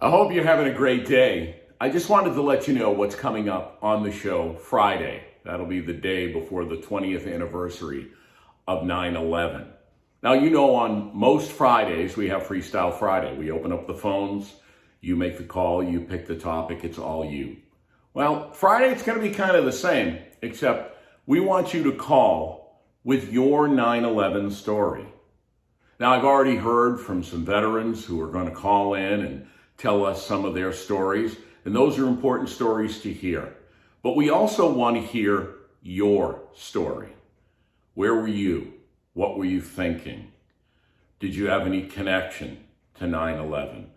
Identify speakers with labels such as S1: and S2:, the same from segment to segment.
S1: I hope you're having a great day. I just wanted to let you know what's coming up on the show Friday. That'll be the day before the 20th anniversary of 9/11. Now, you know, on most Fridays, we have Freestyle Friday. We open up the phones, you make the call, you pick the topic, it's all you. Well, Friday, it's going to be kind of the same, except we want you to call with your 9/11 story. Now, I've already heard from some veterans who are going to call in and tell us some of their stories, and those are important stories to hear. But we also want to hear your story. Where were you? What were you thinking? Did you have any connection to 9/11?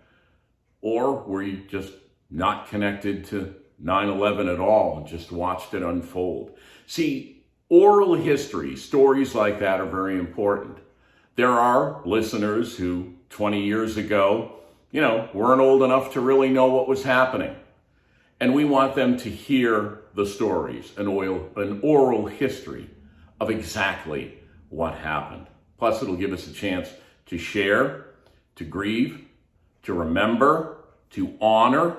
S1: Or were you just not connected to 9/11 at all and just watched it unfold? See, oral history, stories like that are very important. There are listeners who 20 years ago, weren't old enough to really know what was happening. And we want them to hear the stories, an oral history of exactly what happened. Plus, it'll give us a chance to share, to grieve, to remember, to honor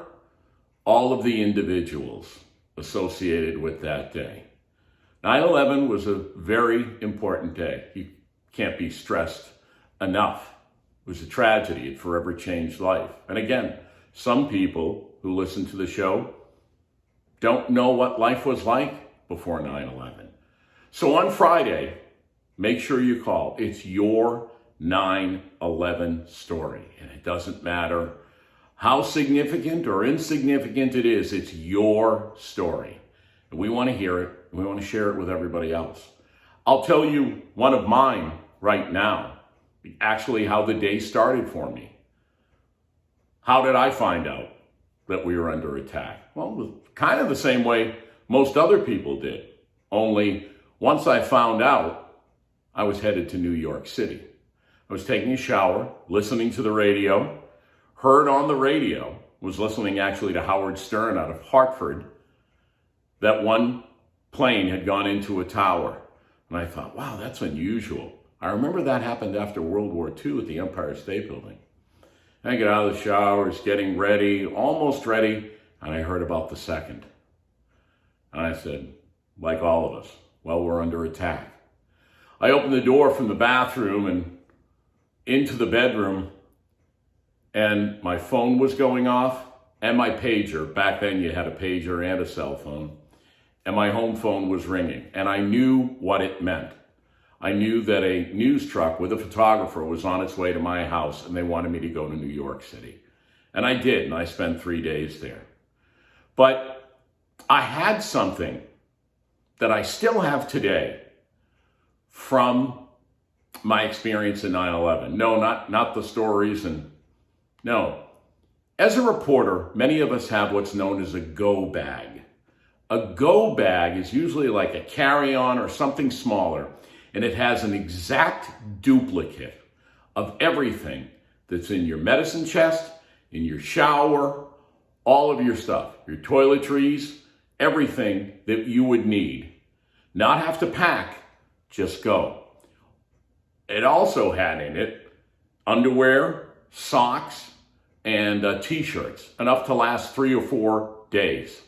S1: all of the individuals associated with that day. 9/11 was a very important day. You can't be stressed enough. It was a tragedy. It forever changed life. And again, some people who listen to the show don't know what life was like before 9/11. So on Friday, make sure you call. It's your 9/11 story. And it doesn't matter how significant or insignificant it is, it's your story. And we want to hear it. And we want to share it with everybody else. I'll tell you one of mine right now. Actually, how the day started for me. How did I find out that we were under attack? Well, it was kind of the same way most other people did. Only once I found out, I was headed to New York City. I was taking a shower, listening to the radio, heard on the radio, was listening actually to Howard Stern out of Hartford, that one plane had gone into a tower. And I thought, wow, that's unusual. I remember that happened after World War II at the Empire State Building. I get out of the showers, getting ready, almost ready, and I heard about the second. And I said, like all of us, well, we're under attack. I opened the door from the bathroom and into the bedroom, and my phone was going off, and my pager. Back then you had a pager and a cell phone. And my home phone was ringing, and I knew what it meant. I knew that a news truck with a photographer was on its way to my house, and they wanted me to go to New York City. And I did, and I spent 3 days there. But I had something that I still have today from my experience in 9/11. No, not the stories, and no. As a reporter, many of us have what's known as a go bag. A go bag is usually like a carry-on or something smaller, and it has an exact duplicate of everything that's in your medicine chest, in your shower, all of your stuff, your toiletries, everything that you would need. Not have to pack, just go. It also had in it underwear, socks, and t-shirts, enough to last 3 or 4 days.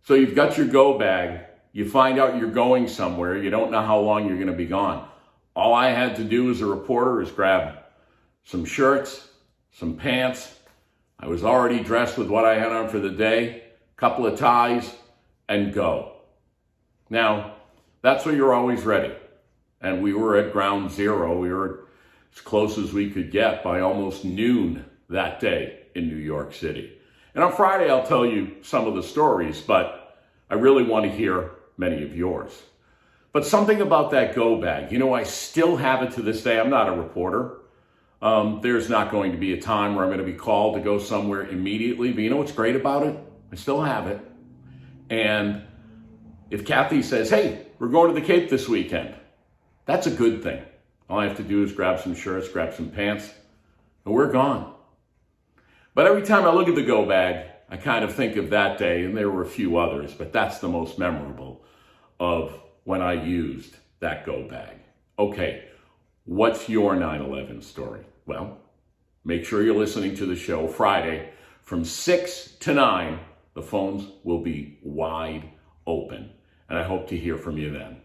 S1: So you've got your go bag. You find out you're going somewhere. You don't know how long you're going to be gone. All I had to do as a reporter is grab some shirts, some pants. I was already dressed with what I had on for the day, a couple of ties, and go. Now, that's where you're always ready. And we were at ground zero. We were as close as we could get by almost noon that day in New York City. And on Friday, I'll tell you some of the stories, but I really want to hear many of yours. But something about that go bag, I still have it to this day. I'm not a reporter. There's not going to be a time where I'm going to be called to go somewhere immediately. But you know what's great about it? I still have it. And if Kathy says, hey, we're going to the Cape this weekend, that's a good thing. All I have to do is grab some shirts, grab some pants, and we're gone. But every time I look at the go bag, I kind of think of that day, and there were a few others, but that's the most memorable of when I used that go bag. Okay, what's your 9/11 story? Well, Make sure you're listening to the show Friday from 6 to 9. The phones will be wide open. And I hope to hear from you then.